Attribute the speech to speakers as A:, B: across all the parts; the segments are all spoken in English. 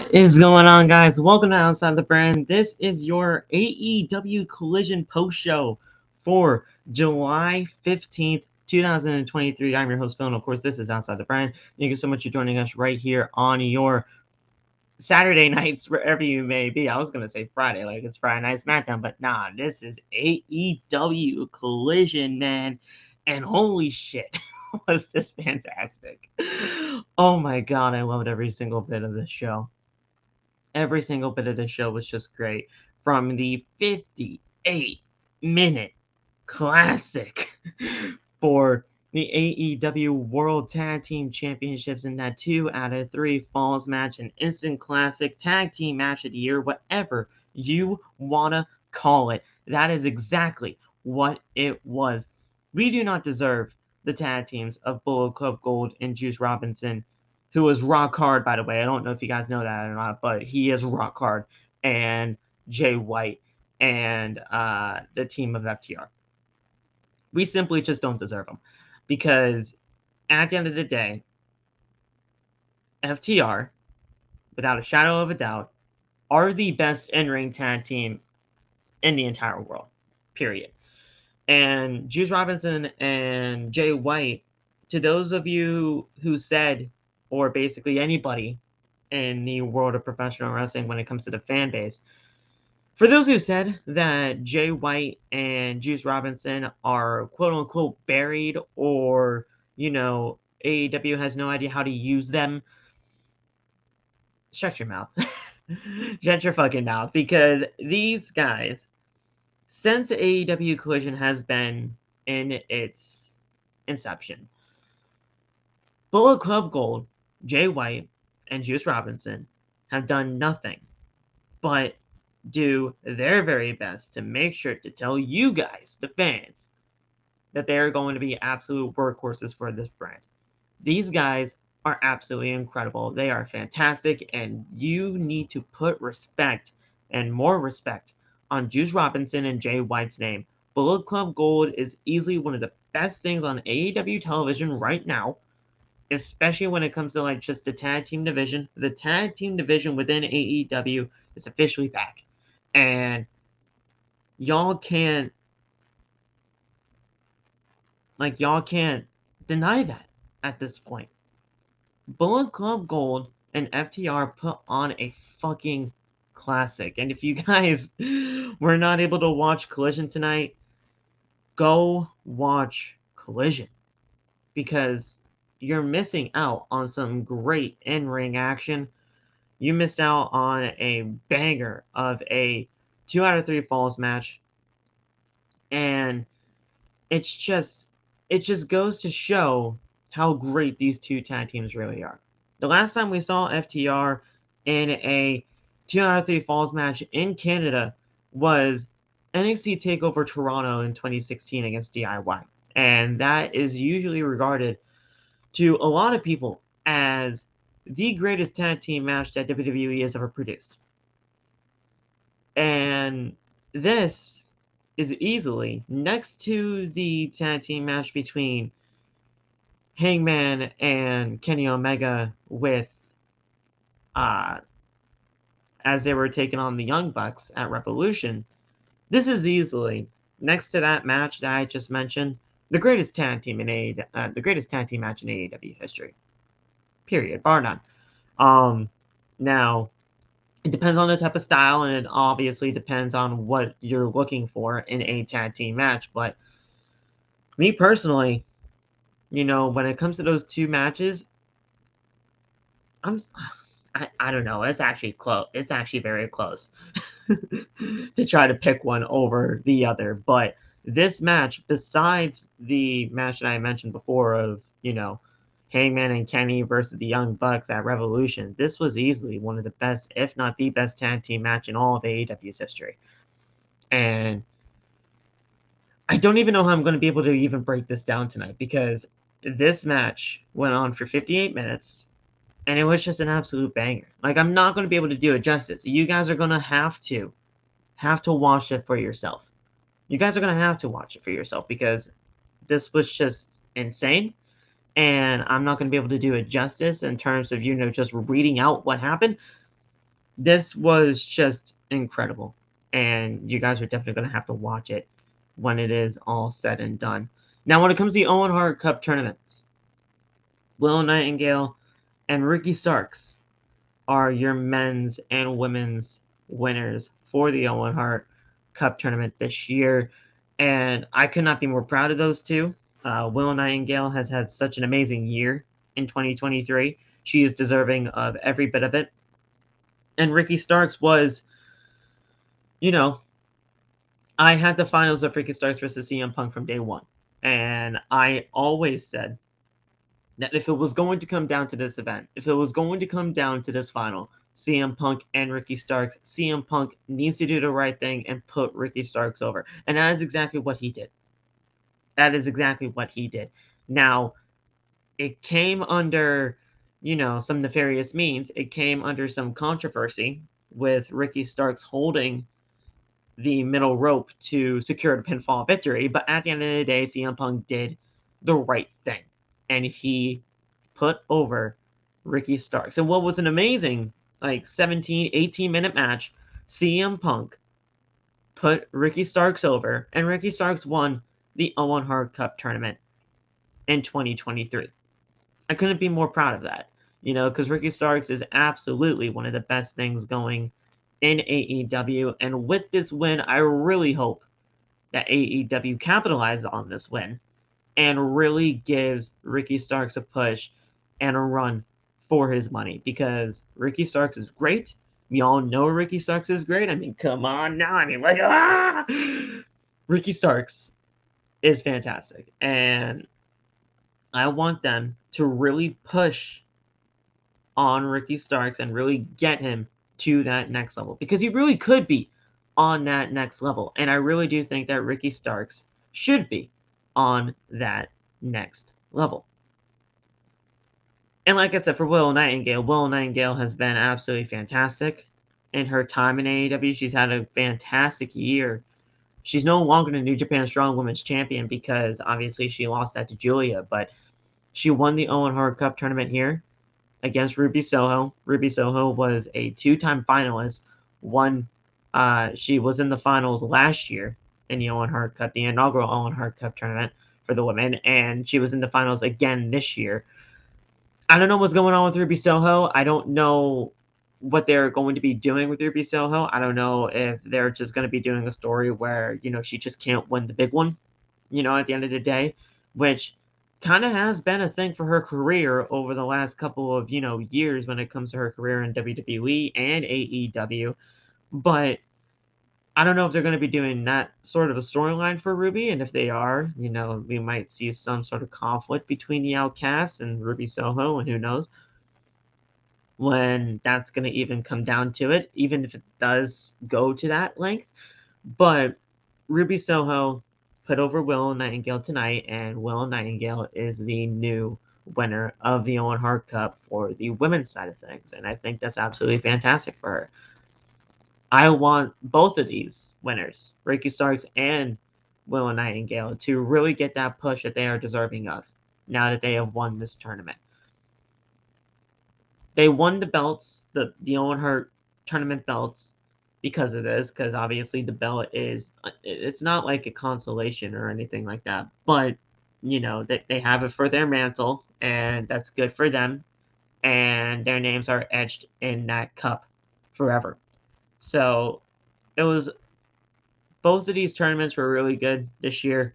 A: What is going on, guys? Welcome to Outside the Brand. This is your AEW Collision post show for July 15th, 2023. I'm your host, Phil, and of course, this is Outside the Brand. Thank you so much for joining us right here on your Saturday nights, wherever you may be. I was going to say Friday, like it's Friday Night SmackDown, but nah, this is AEW Collision, man. And holy shit, was this fantastic. Oh my god, I loved every single bit of this show. Every single bit of this show was just great. From the 58-minute classic for the AEW World Tag Team Championships in that 2 out of 3 falls match, an instant classic tag team match of the year, whatever you want to call it. That is exactly what it was. We do not deserve the tag teams of Bullet Club Gold and Juice Robinson, who was rock hard, by the way. I don't know if you guys know that or not, but he is rock hard, and Jay White and the team of FTR. We simply just don't deserve them, because at the end of the day, FTR, without a shadow of a doubt, are the best in-ring tag team in the entire world, period. And Juice Robinson and Jay White, to those of you who said, or basically anybody in the world of professional wrestling when it comes to the fan base, for those who said that Jay White and Juice Robinson are quote-unquote buried, or, AEW has no idea how to use them, shut your mouth. Shut your fucking mouth, because these guys, since AEW Collision has been in its inception, Bullet Club Gold, Jay White, and Juice Robinson have done nothing but do their very best to make sure to tell you guys, the fans, that they are going to be absolute workhorses for this brand. These guys are absolutely incredible. They are fantastic, and you need to put respect, and more respect, on Juice Robinson and Jay White's name. Bullet Club Gold is easily one of the best things on AEW television right now, especially when it comes to like just the tag team division. The tag team division within AEW is officially back, and y'all can't deny that at this point. Bullet Club Gold and FTR put on a fucking classic. And if you guys were not able to watch Collision tonight, go watch Collision, because you're missing out on some great in-ring action. You missed out on a banger of a 2 out of 3 falls match. And it just goes to show how great these two tag teams really are. The last time we saw FTR in a 2 out of 3 falls match in Canada was NXT TakeOver Toronto in 2016 against DIY. And that is usually regarded to a lot of people as the greatest tag team match that WWE has ever produced. And this is easily next to the tag team match between Hangman and Kenny Omega with as they were taking on the Young Bucks at Revolution. This is easily, next to that match that I just mentioned, the greatest tag team match in AEW history. Period. Bar none. Now, it depends on the type of style, and it obviously depends on what you're looking for in a tag team match. But me personally, when it comes to those two matches, I don't know. It's actually close. It's actually very close to try to pick one over the other. But this match, besides the match that I mentioned before of, Hangman and Kenny versus the Young Bucks at Revolution, this was easily one of the best, if not the best, tag team match in all of AEW's history. And I don't even know how I'm going to be able to even break this down tonight, because this match went on for 58 minutes, and it was just an absolute banger. Like, I'm not going to be able to do it justice. You guys are going to have to watch it for yourself. You guys are going to have to watch it for yourself, because this was just insane. And I'm not going to be able to do it justice in terms of, just reading out what happened. This was just incredible, and you guys are definitely going to have to watch it when it is all said and done. Now, when it comes to the Owen Hart Cup tournaments, Willow Nightingale and Ricky Starks are your men's and women's winners for the Owen Hart Cup tournament this year, and I could not be more proud of those two. Willow Nightingale has had such an amazing year in 2023. She is deserving of every bit of it. And Ricky Starks was, you know, I had the finals of Ricky Starks versus CM Punk from day one. And I always said that if it was going to come down to this event, if it was going to come down to this final, CM Punk and Ricky Starks, CM Punk needs to do the right thing and put Ricky Starks over. And that is exactly what he did. That is exactly what he did. Now, it came under, some nefarious means. It came under some controversy with Ricky Starks holding the middle rope to secure the pinfall victory. But at the end of the day, CM Punk did the right thing. And he put over Ricky Starks. And what was an amazing, 17, 18-minute match, CM Punk put Ricky Starks over, and Ricky Starks won the Owen Hart Cup tournament in 2023. I couldn't be more proud of that, because Ricky Starks is absolutely one of the best things going in AEW. And with this win, I really hope that AEW capitalizes on this win and really gives Ricky Starks a push and a run for his money, because Ricky Starks is great. We all know Ricky Starks is great. I mean, come on now. I mean, Ricky Starks is fantastic. And I want them to really push on Ricky Starks and really get him to that next level, because he really could be on that next level. And I really do think that Ricky Starks should be on that next level. And like I said, for Willow Nightingale has been absolutely fantastic in her time in AEW. She's had a fantastic year. She's no longer the New Japan Strong Women's Champion because obviously she lost that to Julia, but she won the Owen Hart Cup tournament here against Ruby Soho. Ruby Soho was a two-time finalist. She was in the finals last year in the Owen Hart Cup, the inaugural Owen Hart Cup tournament for the women, and she was in the finals again this year. I don't know what's going on with Ruby Soho. I don't know what they're going to be doing with Ruby Soho. I don't know if they're just going to be doing a story where, she just can't win the big one, at the end of the day, which kind of has been a thing for her career over the last couple of, years when it comes to her career in WWE and AEW. But I don't know if they're going to be doing that sort of a storyline for Ruby, and if they are, we might see some sort of conflict between the Outcasts and Ruby Soho, and who knows when that's going to even come down to it, even if it does go to that length. But Ruby Soho put over Willow Nightingale tonight, and Willow Nightingale is the new winner of the Owen Hart Cup for the women's side of things, and I think that's absolutely fantastic for her. I want both of these winners, Ricky Starks and Willow Nightingale, to really get that push that they are deserving of now that they have won this tournament. They won the belts, the Owen Hart tournament belts, because of this, because obviously the belt it's not like a consolation or anything like that, but they have it for their mantle, and that's good for them, and their names are etched in that cup forever. So it was, both of these tournaments were really good this year.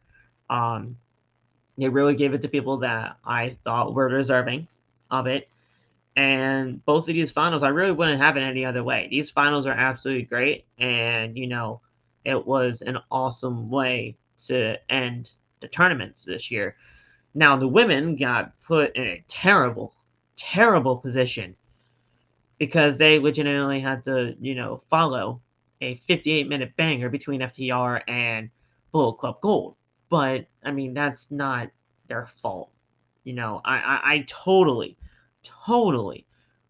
A: They really gave it to people that I thought were deserving of it. And both of these finals, I really wouldn't have it any other way. These finals are absolutely great. And, it was an awesome way to end the tournaments this year. Now, the women got put in a terrible, terrible position because they legitimately had to, follow a 58-minute banger between FTR and Bullet Club Gold. But, I mean, that's not their fault. I totally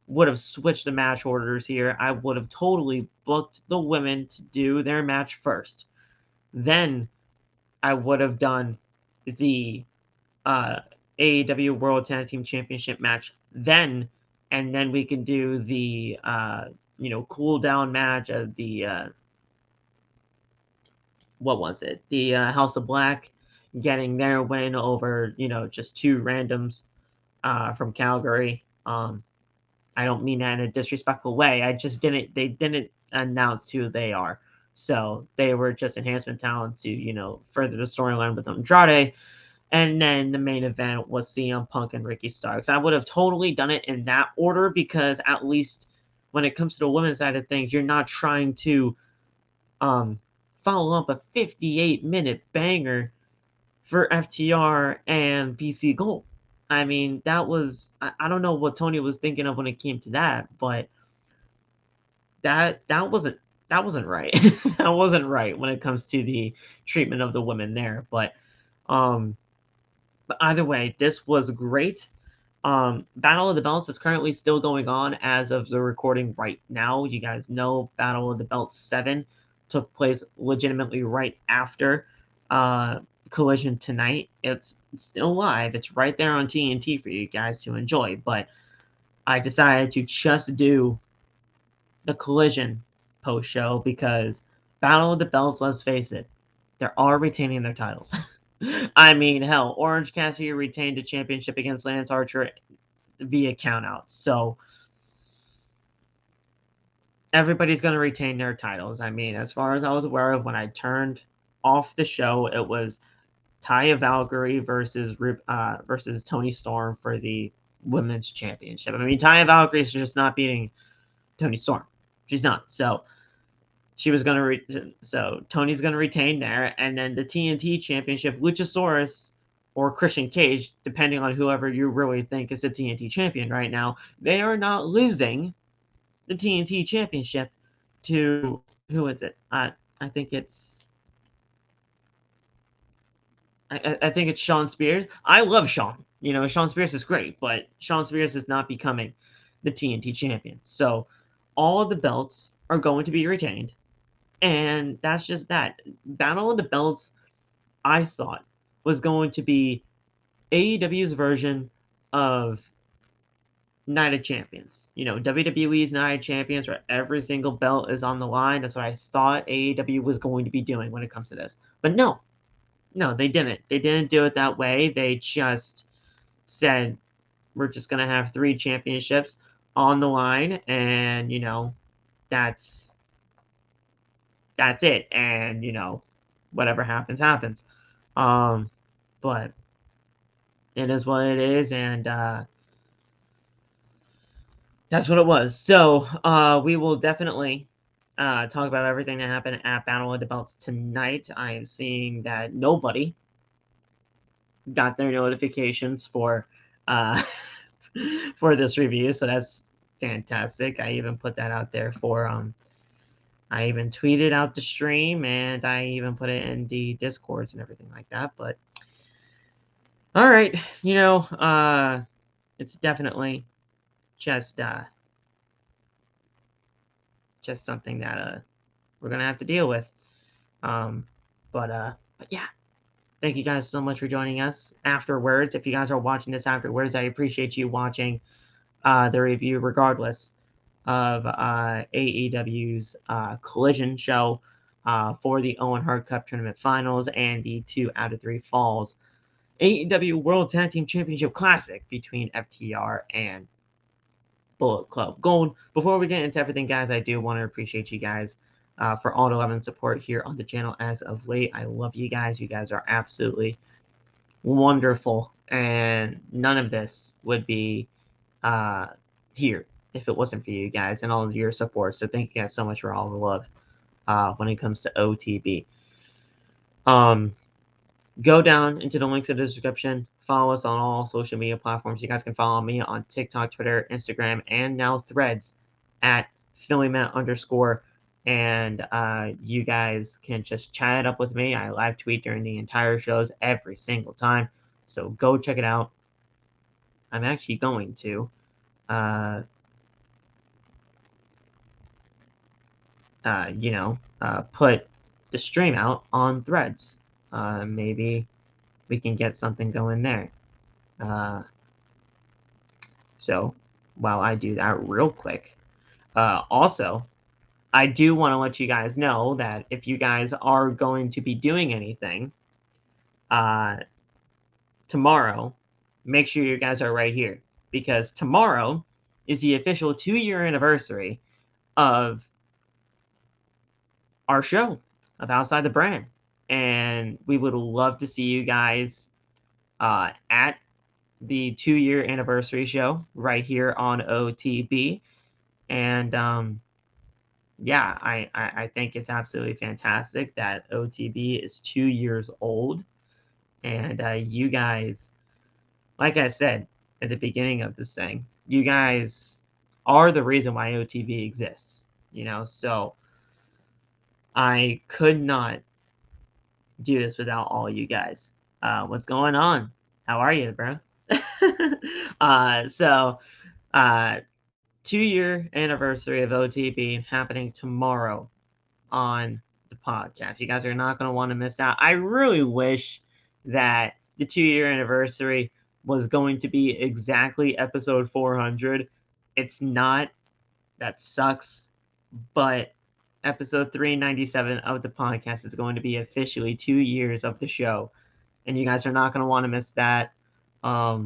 A: would have switched the match orders here. I would have totally booked the women to do their match first. Then I would have done the AEW World Tag Team Championship match then, and then we can do the cool down match of the what was it? The House of Black getting their win over, just two randoms from Calgary. I don't mean that in a disrespectful way. They didn't announce who they are. So they were just enhancement talent to, further the storyline with Andrade. And then the main event was CM Punk and Ricky Starks. I would have totally done it in that order because at least when it comes to the women's side of things, you're not trying to follow up a 58-minute banger for FTR and BC Gold. I mean, that was I don't know what Tony was thinking of when it came to that, but that wasn't right. That wasn't right when it comes to the treatment of the women there. But either way, this was great. Battle of the Belts is currently still going on as of the recording right now. You guys know Battle of the Belts 7 took place legitimately right after Collision tonight. It's still live. It's right there on TNT for you guys to enjoy. But I decided to just do the Collision post show because Battle of the Belts, let's face it, they're all retaining their titles. I mean, hell, Orange Cassidy retained the championship against Lance Archer via countout. So everybody's going to retain their titles. I mean, as far as I was aware of when I turned off the show, it was Taya Valkyrie versus Toni Storm for the women's championship. I mean, Taya Valkyrie is just not beating Toni Storm. She's not. So she was going to so Tony's going to retain there, and then the TNT championship, Luchasaurus or Christian Cage, depending on whoever you really think is the TNT champion right now, they are not losing the TNT championship to who is it? I think it's I think it's Shawn Spears. I love Shawn. Shawn Spears is great, but Shawn Spears is not becoming the TNT champion. So all of the belts are going to be retained. And that's just that. Battle of the Belts, I thought, was going to be AEW's version of Night of Champions. WWE's Night of Champions, where every single belt is on the line. That's what I thought AEW was going to be doing when it comes to this. But no, they didn't. They didn't do it that way. They just said, we're just going to have 3 championships on the line, and, that's it. And, whatever happens, happens. But it is what it is, and that's what it was. So we will definitely talk about everything that happened at Battle of the Belts tonight. I am seeing that nobody got their notifications for for this review, so that's fantastic. I even put that out there for I even tweeted out the stream, and I even put it in the Discords and everything like that. But all right, it's definitely just something that we're gonna have to deal with. But yeah, thank you guys so much for joining us afterwards. If you guys are watching this afterwards, I appreciate you watching the review, regardless of AEW's Collision show for the Owen Hart Cup Tournament Finals and the 2 out of 3 falls AEW World Tag Team Championship Classic between FTR and Bullet Club Gold. Before we get into everything, guys, I do want to appreciate you guys for all the love and support here on the channel as of late. I love you guys. You guys are absolutely wonderful, and none of this would be here if it wasn't for you guys and all of your support. So thank you guys so much for all the love when it comes to OTB. Go down into the links in the description. Follow us on all social media platforms. You guys can follow me on TikTok, Twitter, Instagram, and now Threads at PhillyMatt_. And you guys can just chat it up with me. I live tweet during the entire shows every single time. So go check it out. I'm actually going to put the stream out on Threads. Maybe we can get something going there. So while I do that real quick, Also, I do want to let you guys know that if you guys are going to be doing anything tomorrow, make sure you guys are right here, because tomorrow is the official 2-year anniversary of our show of Outside the Brand. And we would love to see you guys at the 2-year anniversary show right here on OTB. And yeah, I think it's absolutely fantastic that OTB is 2 years old. And you guys, like I said at the beginning of this thing, you guys are the reason why OTB exists. So I could not do this without all you guys. What's going on? How are you, bro? So, 2-year anniversary of OTB happening tomorrow on the podcast. You guys are not going to want to miss out. I really wish that the 2-year anniversary was going to be exactly episode 400. It's not. That sucks. But episode 397 of the podcast is going to be officially 2 years of the show. And you guys are not going to want to miss that. I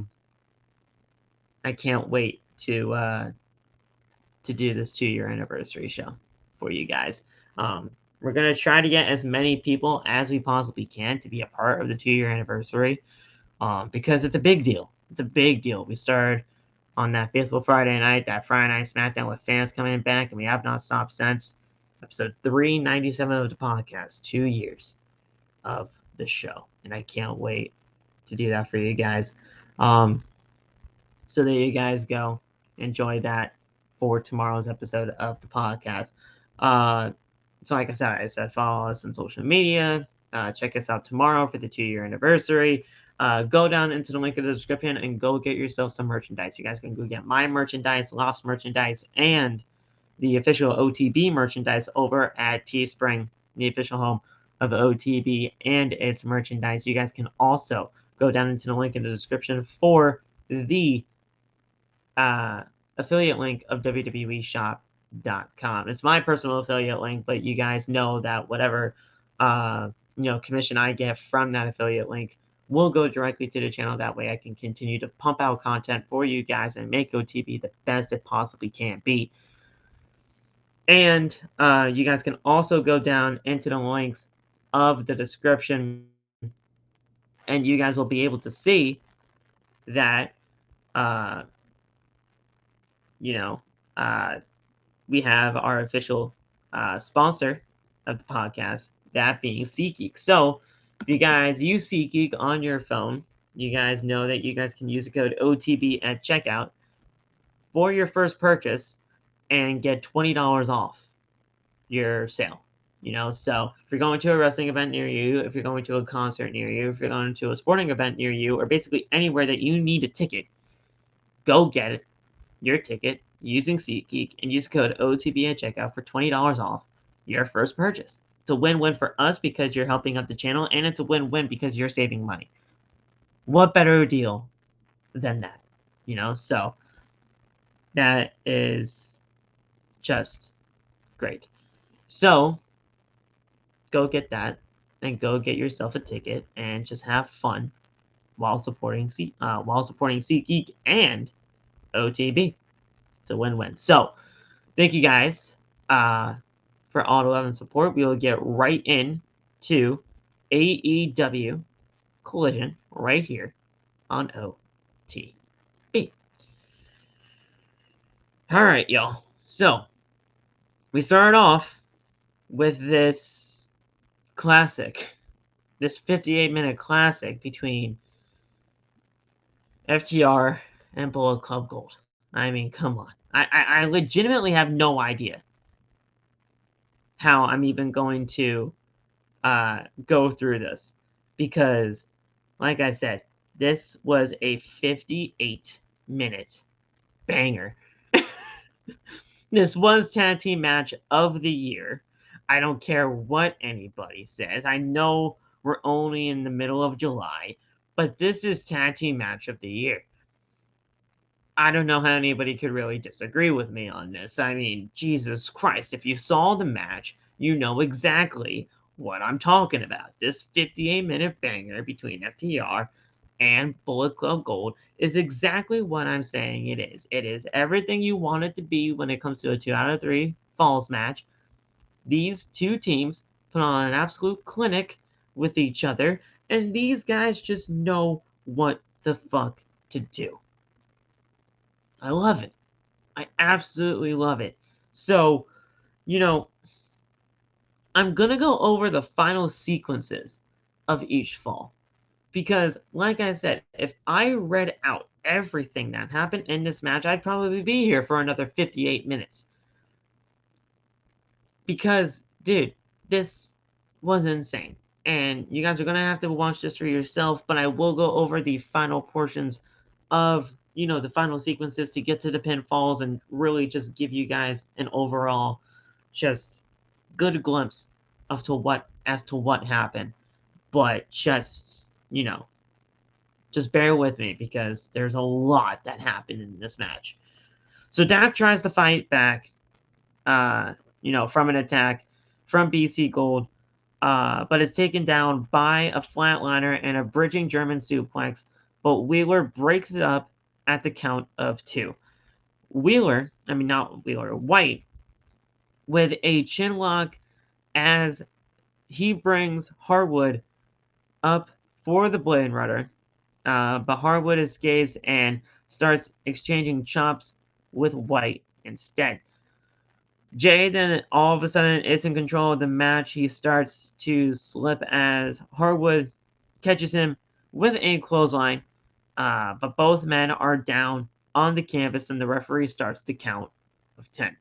A: can't wait to do this 2-year anniversary show for you guys. We're going to try to get as many people as we possibly can to be a part of the 2-year anniversary, because it's a big deal. It's a big deal. We started on that faithful Friday night, that Friday Night SmackDown with fans coming back, and we have not stopped since. Episode 397 of the podcast, 2 years of the show. And I can't wait to do that for you guys. So there you guys go. Enjoy that for tomorrow's episode of the podcast. So like I said, follow us on social media. Check us out tomorrow for the 2-year anniversary. Go down into the link in the description and go get yourself some merchandise. You guys can go get my merchandise, Loft's merchandise, and the official OTB merchandise over at Teespring, the official home of OTB and its merchandise. You guys can also go down into the link in the description for the affiliate link of WWEshop.com. It's my personal affiliate link, but you guys know that whatever commission I get from that affiliate link will go directly to the channel. That way I can continue to pump out content for you guys and make OTB the best it possibly can be. And you guys can also go down into the links of the description, and you guys will be able to see that we have our official sponsor of the podcast, that being SeatGeek. So if you guys use SeatGeek on your phone, you guys know that you guys can use the code OTB at checkout for your first purchase and get $20 off your sale. So if you're going to a wrestling event near you, if you're going to a concert near you, if you're going to a sporting event near you, or basically anywhere that you need a ticket, go get your ticket using SeatGeek and use code OTB at checkout for $20 off your first purchase. It's a win-win for us because you're helping out the channel, and it's a win-win because you're saving money. What better deal than that? So that is just great. So go get that and go get yourself a ticket and just have fun while supporting SeatGeek and OTB. It's a win-win. So thank you guys for all the love and support. We will get right into AEW Collision right here on OTB. All right, y'all. So we started off with this classic, this 58-minute classic between FTR and Bullet Club Gold. I mean, come on. I legitimately have no idea how I'm even going to go through this, because, like I said, this was a 58-minute banger. This was tag team match of the year. I don't care what anybody says. I know we're only in the middle of July, but this is tag team match of the year. I don't know how anybody could really disagree with me on this. I mean, Jesus Christ, if you saw the match, you know exactly what I'm talking about. This 58-minute banger between FTR and Bullet Club Gold is exactly what I'm saying it is. It is everything you want it to be when it comes to a 2 out of 3 falls match. These two teams put on an absolute clinic with each other, and these guys just know what the fuck to do. I love it. I absolutely love it. So, you know, I'm going to go over the final sequences of each fall. Because, like I said, if I read out everything that happened in this match, I'd probably be here for another 58 minutes. Because, dude, this was insane. And you guys are going to have to watch this for yourself, but I will go over the final portions of, the final sequences to get to the pinfalls and really just give you guys an overall just good glimpse as to what happened. But just bear with me because there's a lot that happened in this match. So Dak tries to fight back, from an attack from BC Gold, but is taken down by a flatliner and a bridging German suplex, but Wheeler breaks it up at the count of 2. White, with a chin lock as he brings Harwood up for the Blade Runner, but Harwood escapes and starts exchanging chops with White instead. Jay then all of a sudden is in control of the match. He starts to slip as Harwood catches him with a clothesline, but both men are down on the canvas and the referee starts the count of 10.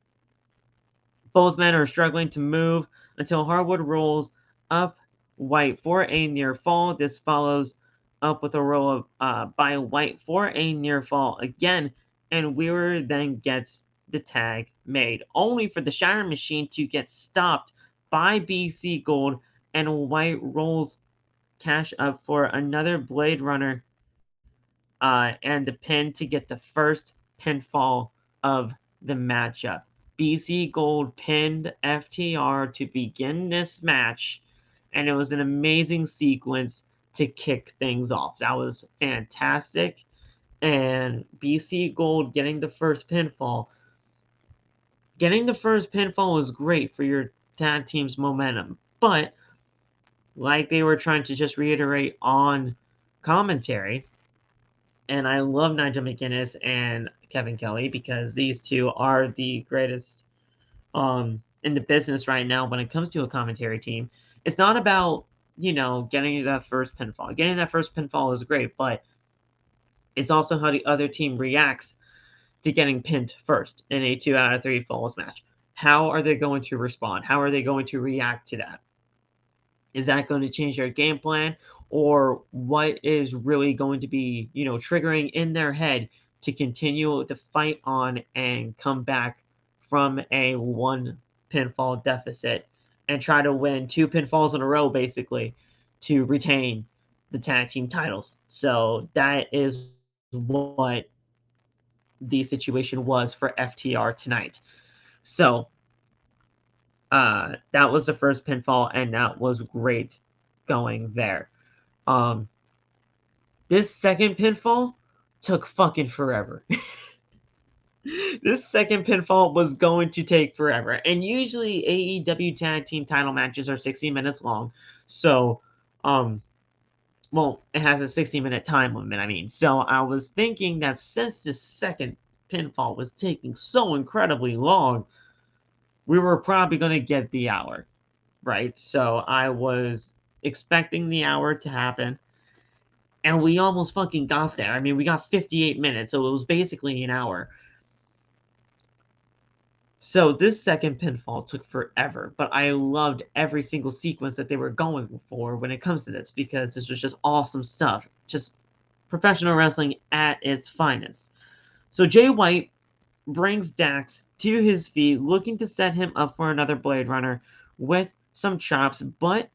A: Both men are struggling to move until Harwood rolls up White for a near fall. This follows up with a roll by White for a near fall again, and Wheeler then gets the tag made, only for the Shatter Machine to get stopped by BC Gold, and White rolls Cash up for another Blade Runner and the pin to get the first pinfall of the matchup. BC Gold pinned FTR to begin this match, and it was an amazing sequence to kick things off. That was fantastic, and BC Gold getting the first pinfall. Getting the first pinfall was great for your tag team's momentum, but like they were trying to just reiterate on commentary, and I love Nigel McGuinness and Kevin Kelly because these two are the greatest in the business right now when it comes to a commentary team. It's not about, getting that first pinfall. Getting that first pinfall is great, but it's also how the other team reacts to getting pinned first in a 2 out of 3 falls match. How are they going to respond? How are they going to react to that? Is that going to change their game plan? Or what is really going to be, triggering in their head to continue to fight on and come back from a 1 pinfall deficit and try to win 2 pinfalls in a row, basically, to retain the tag team titles? So that is what the situation was for FTR tonight. So that was the first pinfall, and that was great going there. This second pinfall took fucking forever. This second pinfall was going to take forever. And usually AEW tag team title matches are 60 minutes long. So, it has a 60-minute time limit, So I was thinking that since this second pinfall was taking so incredibly long, we were probably going to get the hour, right? So I was expecting the hour to happen, and we almost fucking got there. We got 58 minutes, so it was basically an hour. So this second pinfall took forever, but I loved every single sequence that they were going for when it comes to this, because this was just awesome stuff. Just professional wrestling at its finest. So Jay White brings Dax to his feet, looking to set him up for another Blade Runner with some chops, but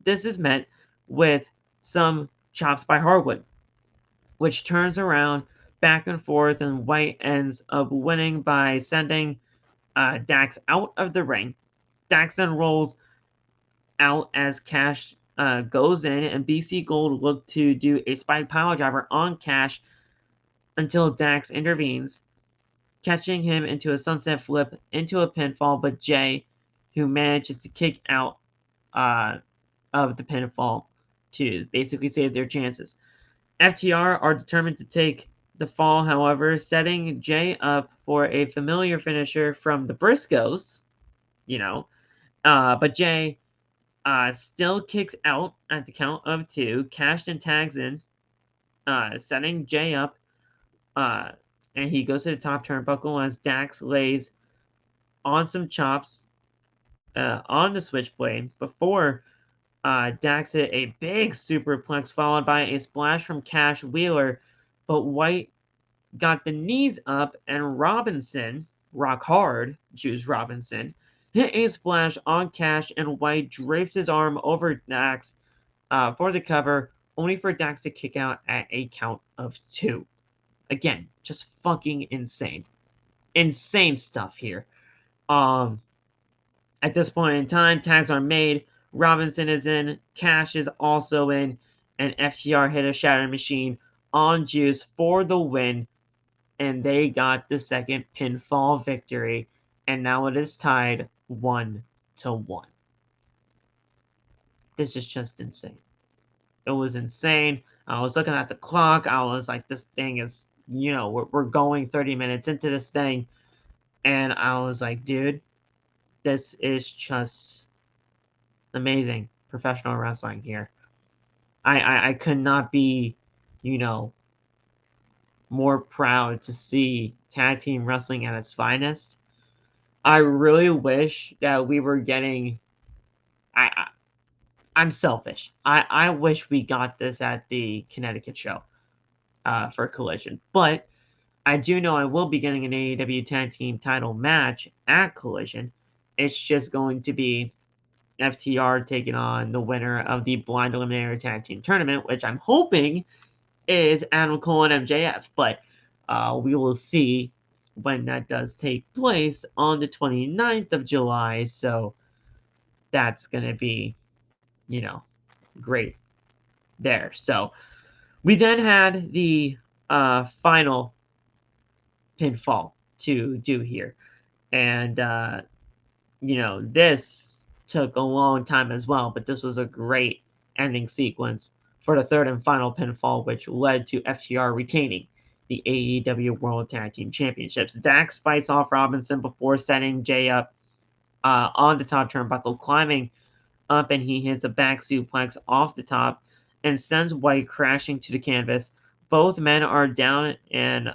A: this is met with some chops by Harwood, which turns around back and forth, and White ends up winning by sending Dax out of the ring. Dax then rolls out as Cash goes in, and BC Gold look to do a spike pile driver on Cash until Dax intervenes, catching him into a sunset flip into a pinfall, but Jay, who manages to kick out of the pinfall to basically save their chances. FTR are determined to take the fall, however, setting Jay up for a familiar finisher from the Briscoes, but Jay still kicks out at the count of 2. Cash and tags in, setting Jay up, and he goes to the top turnbuckle as Dax lays on some chops on the Switchblade before Dax hit a big superplex followed by a splash from Cash Wheeler, but White got the knees up and Robinson, Rock Hard, Juice Robinson, hit a splash on Cash and White drapes his arm over Dax for the cover, only for Dax to kick out at a count of 2. Again, just fucking insane. Insane stuff here. At this point in time, tags are made. Robinson is in, Cash is also in, and FTR hit a Shatter Machine on Juice for the win, and they got the second pinfall victory, and now it is tied 1-1. This is just insane. It was insane. I was looking at the clock. I was like, this thing is, we're going 30 minutes into this thing, and I was like, dude, this is just amazing professional wrestling here. I could not be, more proud to see tag team wrestling at its finest. I really wish that we were getting. I'm selfish. I wish we got this at the Connecticut show for Collision, but I do know I will be getting an AEW tag team title match at Collision. It's just going to be FTR taking on the winner of the Blind Eliminator Tag Team Tournament, which I'm hoping is Adam Cole and MJF. But we will see when that does take place on the 29th of July. So that's going to be, great there. So we then had the final pinfall to do here. And, this took a long time as well, but this was a great ending sequence for the third and final pinfall, which led to FTR retaining the AEW World Tag Team Championships. Dax fights off Robinson before setting Jay up on the top turnbuckle, climbing up, and he hits a back suplex off the top and sends White crashing to the canvas. Both men are down and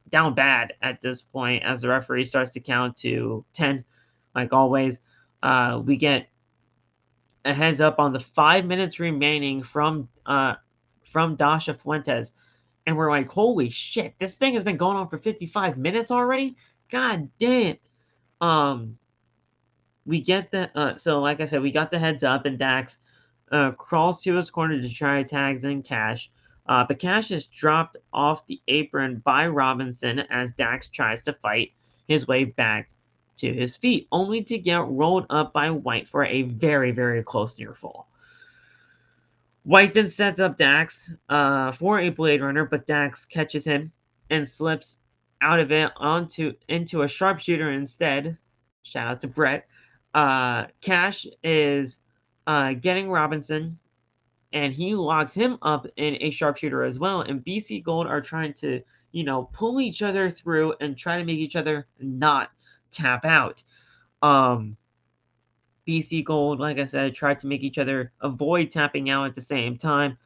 A: down bad at this point as the referee starts to count to 10, like always. We get a heads up on the 5 minutes remaining from Dasha Fuentes, and we're like, holy shit, this thing has been going on for 55 minutes already? God damn. We get the so like I said, we got the heads up, and Dax crawls to his corner to try tags in Cash. But Cash is dropped off the apron by Robinson as Dax tries to fight his way back to his feet, only to get rolled up by White for a very, very close near fall. White then sets up Dax for a Blade Runner, but Dax catches him and slips out of it into a sharpshooter instead. Shout out to Brett. Cash is getting Robinson, and he locks him up in a sharpshooter as well. And BC Gold are trying to, pull each other through and try to make each other not tap out. BC Gold, like I said, tried to make each other avoid tapping out at the same time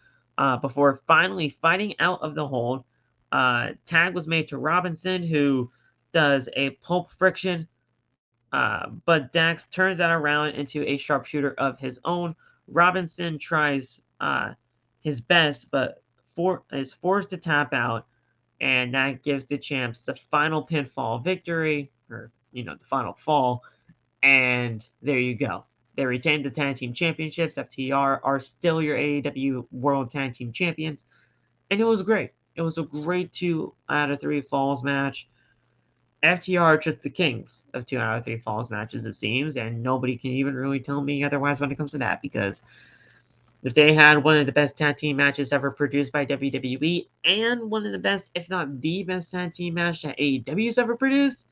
A: before finally fighting out of the hold. Tag was made to Robinson, who does a pulp friction, but Dax turns that around into a sharpshooter of his own. Robinson tries his best, but is forced to tap out, and that gives the champs the final pinfall victory, or the final fall. And there you go. They retained the tag team championships. FTR are still your AEW World Tag Team Champions, and it was great. It was a great 2 out of 3 falls match. FTR are just the kings of 2 out of 3 falls matches, it seems, and nobody can even really tell me otherwise when it comes to that, because if they had one of the best tag team matches ever produced by WWE and one of the best, if not the best tag team match that AEW's ever produced,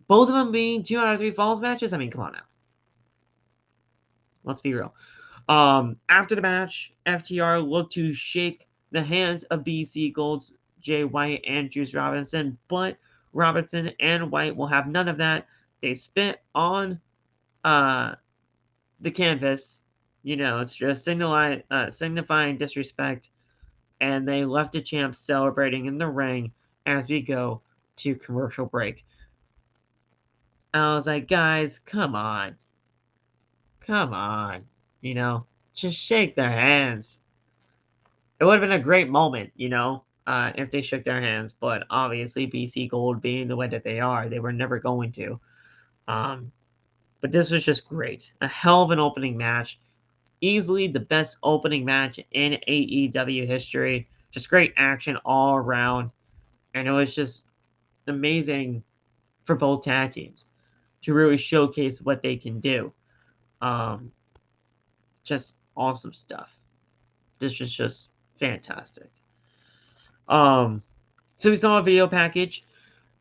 A: both of them being 2 out of 3 falls matches, I mean, come on now. Let's be real. After the match, FTR looked to shake the hands of BC Gold's Jay White and Juice Robinson, but Robinson and White will have none of that. They spit on the canvas. You know, it's just signifying disrespect, and they left the champ celebrating in the ring as we go to commercial break. I was like, guys, come on. Come on. You know, just shake their hands. It would have been a great moment, you know, if they shook their hands, but obviously BC Gold being the way that they are, they were never going to. But this was just great. A hell of an opening match. Easily the best opening match in AEW history. Just great action all around. And it was just amazing for both tag teams to really showcase what they can do. Just awesome stuff. This was just fantastic. So we saw a video package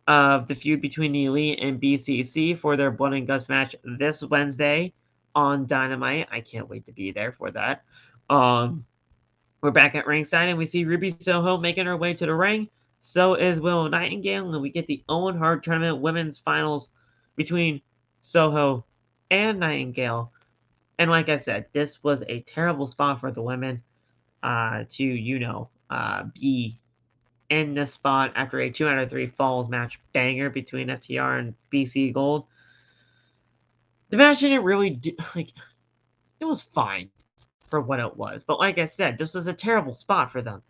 A: of the feud between the Elite and BCC for their Blood and Guts match this Wednesday on Dynamite. I can't wait to be there for that. We're back at ringside, and we see Ruby Soho making her way to the ring. So is Willow Nightingale, and we get the OWEN HART Tournament Women's Finals between Soho and Nightingale. And like I said, this was a terrible spot for the women to, be in this spot after a 2 out of 3 falls match banger between FTR and BC Gold. The match didn't really do, it was fine for what it was. But like I said, this was a terrible spot for them.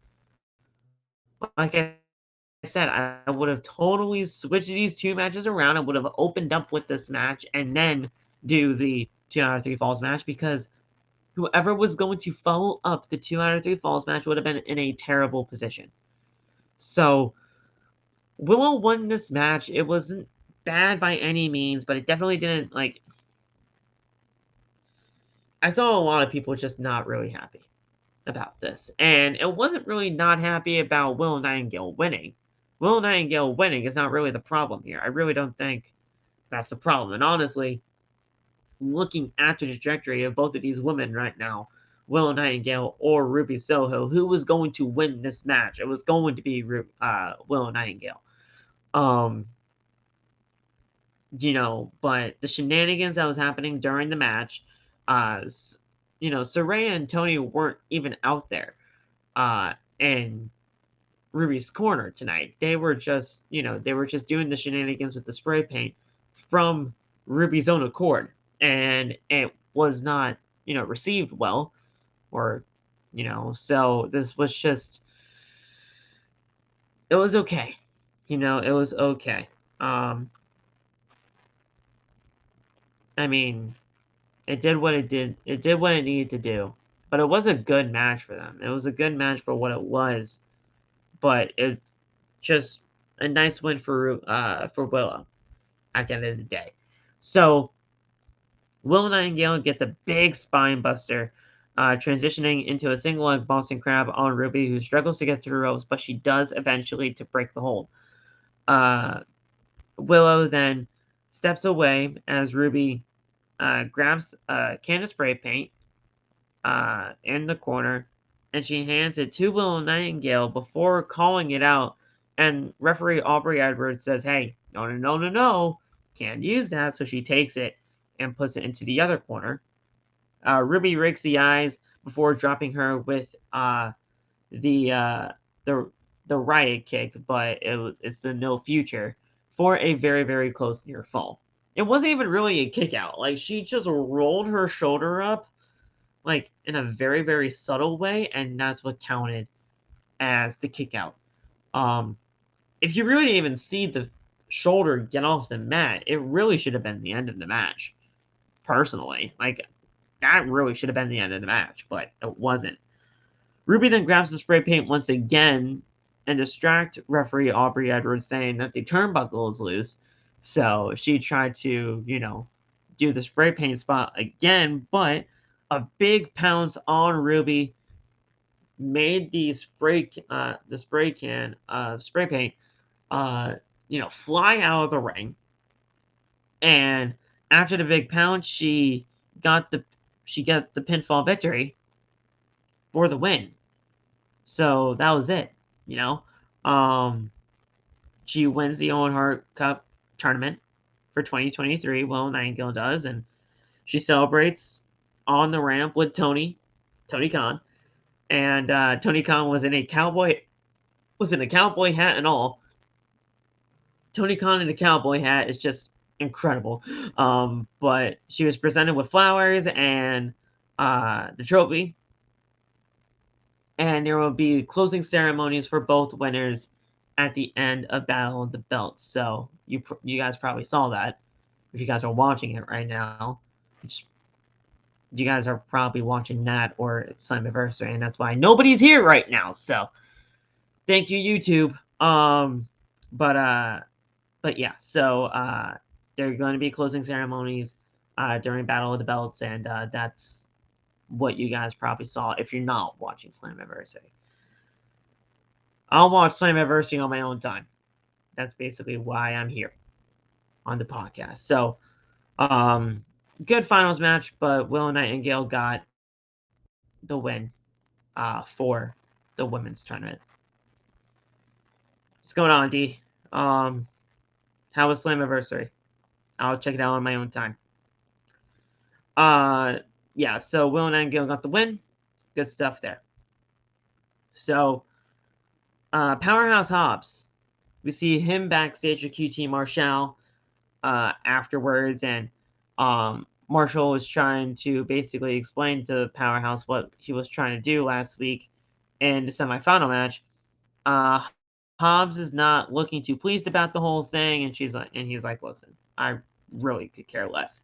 A: Like I said, I would have totally switched these 2 matches around. I would have opened up with this match and then do the 2 out of 3 falls match, because whoever was going to follow up the 2 out of 3 falls match would have been in a terrible position. So Willow won this match. It wasn't bad by any means, but it definitely didn't, I saw a lot of people just not really happy about this. And it wasn't really not happy about Willow Nightingale winning. Willow Nightingale winning is not really the problem here. I really don't think that's the problem. And honestly, looking at the trajectory of both of these women right now, Willow Nightingale or Ruby Soho, who was going to win this match? It was going to be Willow Nightingale. But the shenanigans that was happening during the match, Saraya and Tony weren't even out there in Ruby's corner tonight. They were just, doing the shenanigans with the spray paint from Ruby's own accord, and it was not, received well, or, so this was just, it was okay. It was okay. I mean, it did what it did. It did what it needed to do. But it was a good match for them. It was a good match for what it was. But it's just a nice win for Willow at the end of the day. So Willow Nightingale gets a big spine buster, transitioning into a single leg Boston Crab on Ruby, who struggles to get through the ropes, but she does eventually to break the hold. Willow then steps away as Ruby grabs a can of spray paint in the corner, and she hands it to Willow Nightingale before calling it out. And referee Aubrey Edwards says, "Hey, no, can't use that." So she takes it and puts it into the other corner. Ruby rakes the eyes before dropping her with the riot kick, but it's the no future for a very, very close near fall. It wasn't even really a kick out. She just rolled her shoulder up, in a very, very subtle way, and that's what counted as the kick out. If you really didn't even see the shoulder get off the mat, it really should have been the end of the match. Personally, that really should have been the end of the match, but it wasn't. Ruby then grabs the spray paint once again and distract referee Aubrey Edwards, saying that the turnbuckle is loose. So she tried to, do the spray paint spot again, but a big pounce on Ruby made the spray can of spray paint, fly out of the ring. And after the big pounce, she got the pinfall victory for the win. So that was it. You know, she wins the Owen Hart Cup tournament for 2023. Willow Nightingale does, and she celebrates on the ramp with Tony Khan, and Tony Khan was in a cowboy hat and all. Tony Khan in a cowboy hat is just incredible. But she was presented with flowers and the trophy, and there will be closing ceremonies for both winners at the end of Battle of the Belts. So you guys probably saw that if you guys are watching it right now. You guys are probably watching that or Slammiversary, and that's why nobody's here right now. So thank you, YouTube. But yeah, so there are going to be closing ceremonies during Battle of the Belts, and that's what you guys probably saw if you're not watching Slammiversary. I'll watch Slammiversary on my own time. That's basically why I'm here on the podcast. So, good finals match, but Willow Nightingale got the win for the women's tournament. What's going on, D? How was Slammiversary? I'll check it out on my own time. Yeah, so Willow Nightingale got the win. Good stuff there. So, Powerhouse Hobbs. We see him backstage with QT Marshall afterwards, and Marshall was trying to basically explain to Powerhouse what he was trying to do last week in the semifinal match. Hobbs is not looking too pleased about the whole thing, and he's like, listen, I really could care less.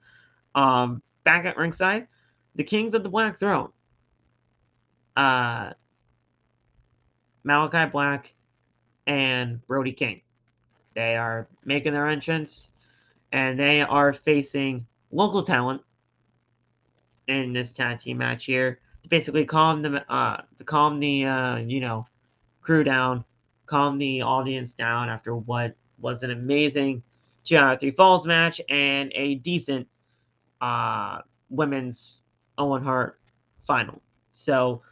A: Back at ringside, the Kings of the Black Throne, Malachi Black and Brody King. They are making their entrance, and they are facing local talent in this tag team match here to basically calm the crew down, calm the audience down after what was an amazing 2 out of 3 falls match and a decent women's Owen Hart final. So,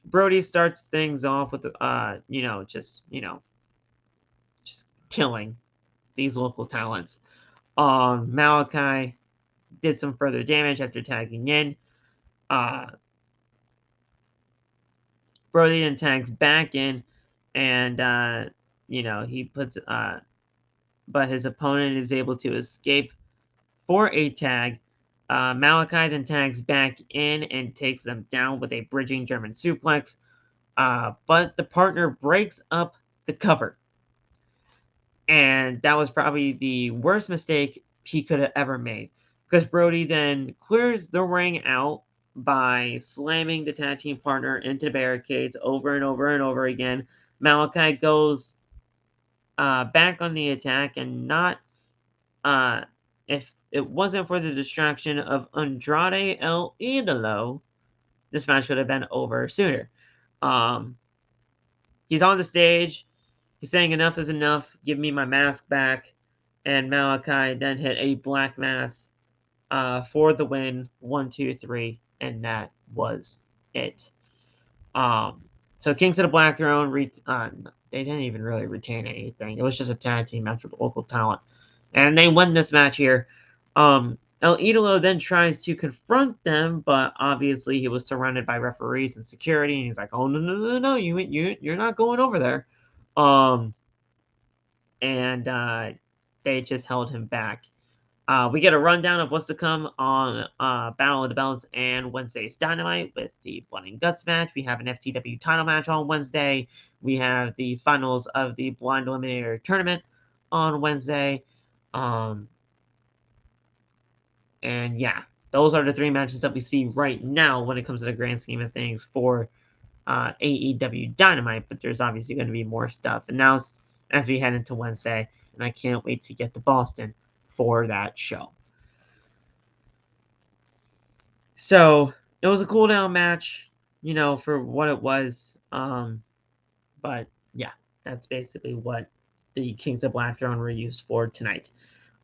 A: Brody starts things off with just killing these local talents. Malachi did some further damage after tagging in. Brody then tags back in, and he puts but his opponent is able to escape for a tag. Malachi then tags back in and takes them down with a bridging German suplex, but the partner breaks up the cover. And that was probably the worst mistake he could have ever made, because Brody then clears the ring out by slamming the tag team partner into the barricades over and over and over again. Malachi goes back on the attack, and not if it wasn't for the distraction of Andrade El Idolo, this match would have been over sooner. He's on the stage. He's saying enough is enough. Give me my mask back. And Malachi then hit a black mass for the win. 1, 2, 3. And that was it. So Kings of the Black Throne, they didn't even really retain anything. It was just a tag team match with local talent. And they win this match here. El Idolo then tries to confront them, but obviously he was surrounded by referees and security, and he's like, "Oh no! You're not going over there." And they just held him back. We get a rundown of what's to come on Battle of the Belts and Wednesday's Dynamite with the Blood and Guts match. We have an FTW title match on Wednesday. We have the finals of the Blind Eliminator tournament on Wednesday. And yeah, those are the 3 matches that we see right now when it comes to the grand scheme of things for AEW Dynamite, but there's obviously going to be more stuff. And now, as we head into Wednesday, and I can't wait to get to Boston for that show. So it was a cool down match, for what it was. But yeah, that's basically what the Kings of Black Throne were used for tonight.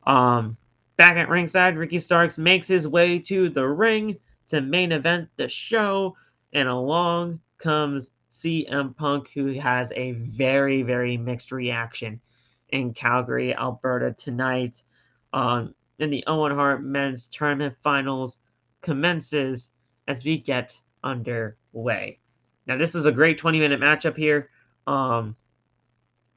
A: Back at ringside, Ricky Starks makes his way to the ring to main event the show, and along comes CM Punk, who has a very, very mixed reaction in Calgary, Alberta tonight. In the Owen Hart Men's Tournament Finals commences as we get underway. Now, this is a great 20-minute matchup here.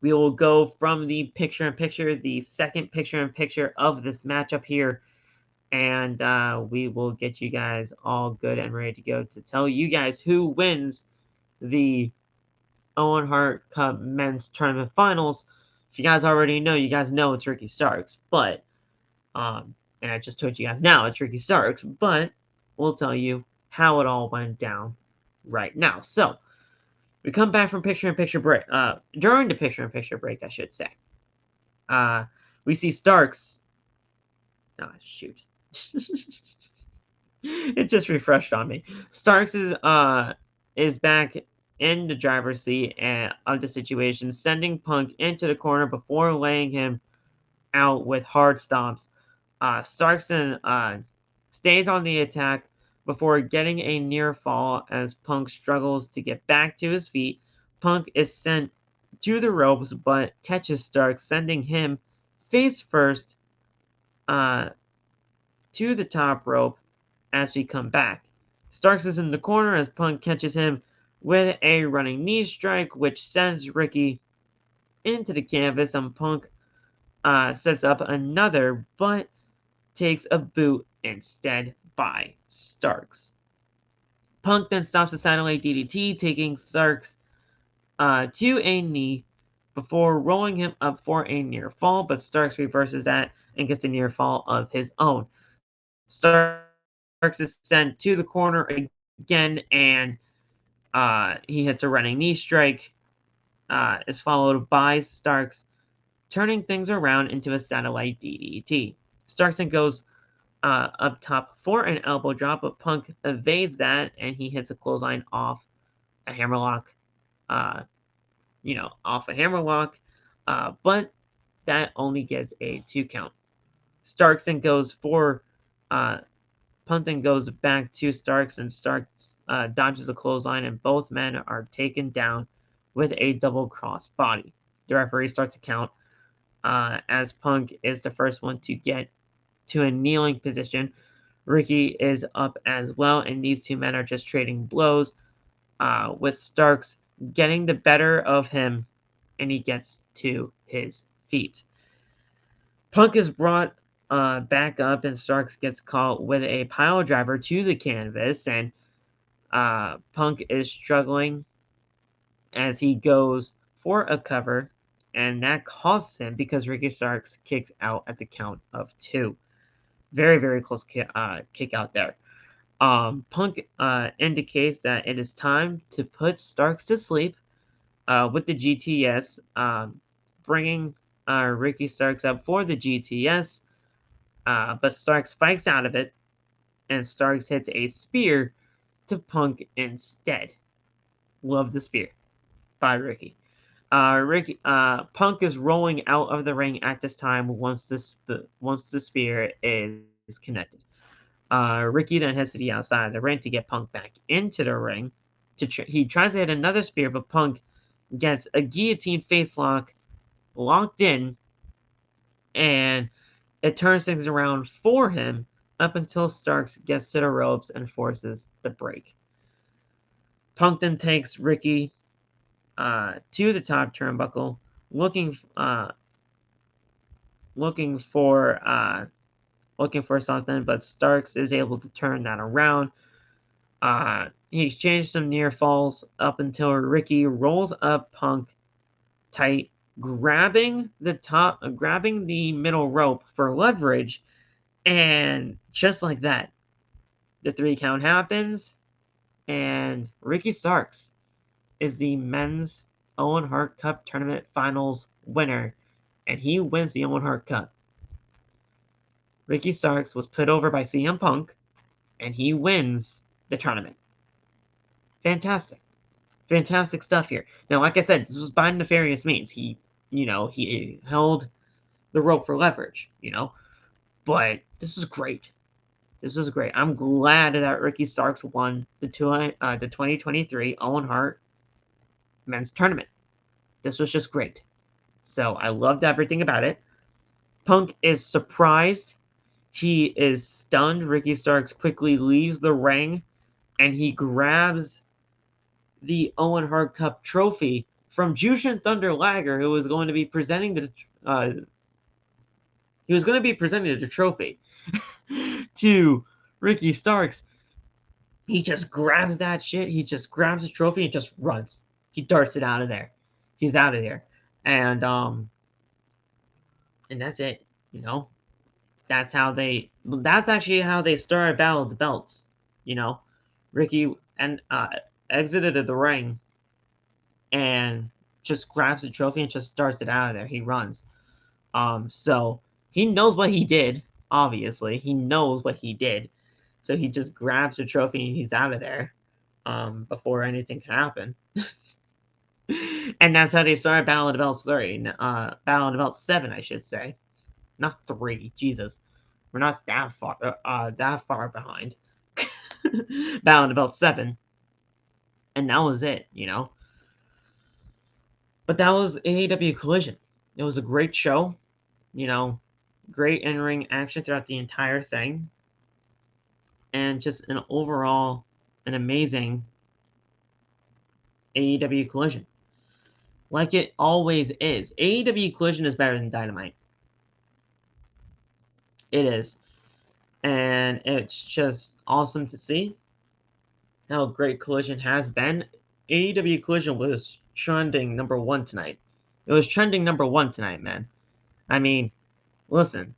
A: We will go from the picture-in-picture, the second picture-in-picture of this matchup here, and we will get you guys all good and ready to go to tell you guys who wins the Owen Hart Cup Men's Tournament Finals. If you guys already know, you guys know it's Ricky Starks, but, and I just told you guys now it's Ricky Starks, but we'll tell you how it all went down right now. So, we come back from picture-in-picture break. During the picture-in-picture break, I should say. We see Starks. Oh, shoot. It just refreshed on me. Starks is back in the driver's seat of the situation, sending Punk into the corner before laying him out with hard stomps. Starks stays on the attack before getting a near fall as Punk struggles to get back to his feet. Punk is sent to the ropes but catches Starks, sending him face first to the top rope as we come back. Starks is in the corner as Punk catches him with a running knee strike, which sends Ricky into the canvas, and Punk sets up another but takes a boot instead by Starks. Punk then stops the satellite DDT, taking Starks to a knee before rolling him up for a near fall, but Starks reverses that and gets a near fall of his own. Starks is sent to the corner again, and he hits a running knee strike, is followed by Starks turning things around into a satellite DDT. Starks then goes up top for an elbow drop, but Punk evades that, and he hits a clothesline off a hammerlock, off a hammerlock, but that only gets a 2 count. Starks then goes for, Punk then goes back to Starks, and Starks dodges a clothesline, and both men are taken down with a double cross body. The referee starts to count as Punk is the first one to get to a kneeling position. Ricky is up as well, and these two men are just trading blows, with Starks getting the better of him, and he gets to his feet. Punk is brought back up, and Starks gets caught with a pile driver to the canvas, and Punk is struggling as he goes for a cover, and that costs him because Ricky Starks kicks out at the count of 2. Very, very close kick out there. Punk indicates that it is time to put Starks to sleep with the GTS, bringing Ricky Starks up for the GTS, but Starks fights out of it, and Starks hits a spear to Punk instead. Love the spear by Ricky. Punk is rolling out of the ring at this time once the spear is connected. Ricky then heads to the outside of the ring to get Punk back into the ring. He tries to hit another spear, but Punk gets a guillotine face locked in, and it turns things around for him up until Starks gets to the ropes and forces the break. Punk then takes Ricky to the top turnbuckle, looking for something, but Starks is able to turn that around. He exchanged some near falls up until Ricky rolls up Punk tight, grabbing the middle rope for leverage, and just like that, The 3 count happens, and Ricky Starks is the men's Owen Hart Cup Tournament Finals winner, and he wins the Owen Hart Cup. Ricky Starks was put over by CM Punk, and he wins the tournament. Fantastic. Fantastic stuff here. Now, like I said, this was by nefarious means. He held the rope for leverage, but this was great. This was great. I'm glad that Ricky Starks won the 2023 Owen Hart men's tournament. This was just great. So I loved everything about it. Punk is surprised. He is stunned. Ricky Starks quickly leaves the ring, and he grabs the Owen Hart Cup trophy from Jushin Thunder Liger, who was going to be presenting the trophy to Ricky Starks. He just grabs that shit. He just grabs the trophy and just runs. He darts it out of there. He's out of there, and that's it. That's actually how they started Battle of the Belts. Ricky and exited the ring and just grabs the trophy and just darts it out of there. He runs. So he knows what he did. Obviously, he knows what he did. So he just grabs the trophy and he's out of there before anything can happen. And that's how they started Battle of the Belts 3. Battle of the Belts 7, I should say. Not 3. Jesus. We're not that far behind. Battle of the Belts 7. And that was it, But that was AEW Collision. It was a great show. Great in-ring action throughout the entire thing. And just an amazing AEW Collision. Like it always is. AEW Collision is better than Dynamite. It is. And it's just awesome to see how great Collision has been. AEW Collision was trending number 1 tonight. It was trending number 1 tonight, man. I mean, listen.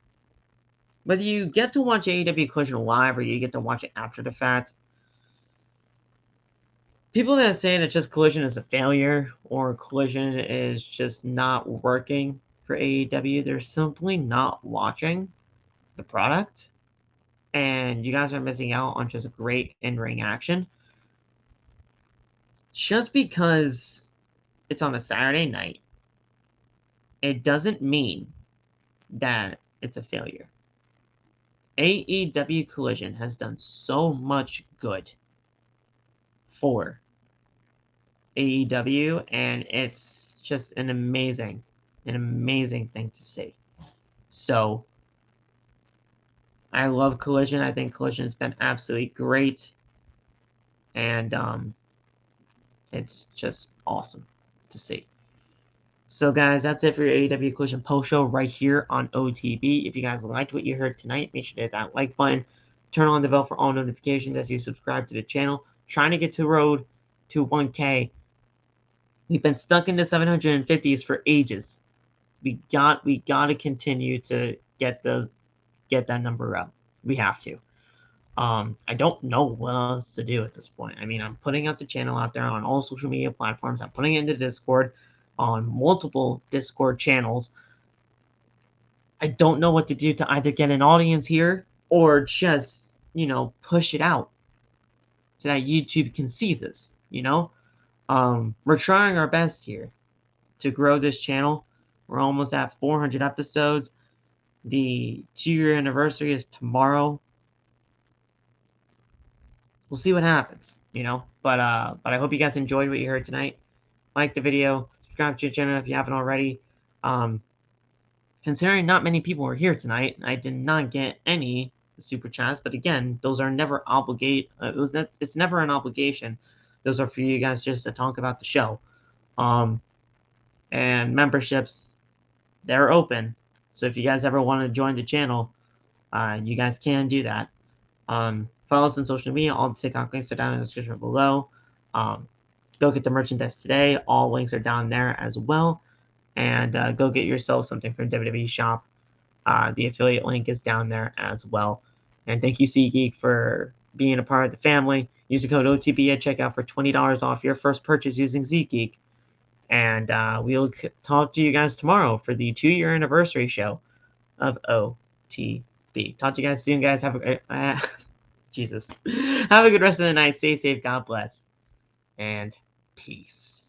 A: Whether you get to watch AEW Collision live or you get to watch it after the fact, people that say that just Collision is a failure or Collision is just not working for AEW, they're simply not watching the product. And you guys are missing out on just great in-ring action. Just because it's on a Saturday night, it doesn't mean that it's a failure. AEW Collision has done so much good for AEW, and it's just an amazing thing to see. So I love Collision. I think Collision has been absolutely great, and it's just awesome to see. So guys, that's it for your AEW Collision post show right here on OTB. If you guys liked what you heard tonight, make sure to hit that like button. Turn on the bell for all notifications as you subscribe to the channel. Trying to get to the road to 1K. We've been stuck in the 750s for ages. We got to continue to get that number up. We have to. I don't know what else to do at this point. I mean, I'm putting out the channel out there on all social media platforms. I'm putting it into Discord on multiple Discord channels. I don't know what to do to either get an audience here or just, push it out so that YouTube can see this, We're trying our best here to grow this channel. We're almost at 400 episodes. The 2-year anniversary is tomorrow. We'll see what happens, But I hope you guys enjoyed what you heard tonight. Like the video, subscribe to the channel if you haven't already. Considering not many people were here tonight, I did not get any super chats. But again, those are never it's never an obligation. Those are for you guys just to talk about the show. And memberships, they're open. So if you guys ever want to join the channel, you guys can do that. Follow us on social media. All the TikTok links are down in the description below. Go get the merchandise today. All links are down there as well. And go get yourself something from WWE Shop. The affiliate link is down there as well. And thank you, SeatGeek, for being a part of the family. Use the code OTB at checkout for $20 off your first purchase using ZGeek. And we'll talk to you guys tomorrow for the 2-year anniversary show of OTB. Talk to you guys soon, guys. Have a great Jesus. Have a good rest of the night. Stay safe. God bless. And peace.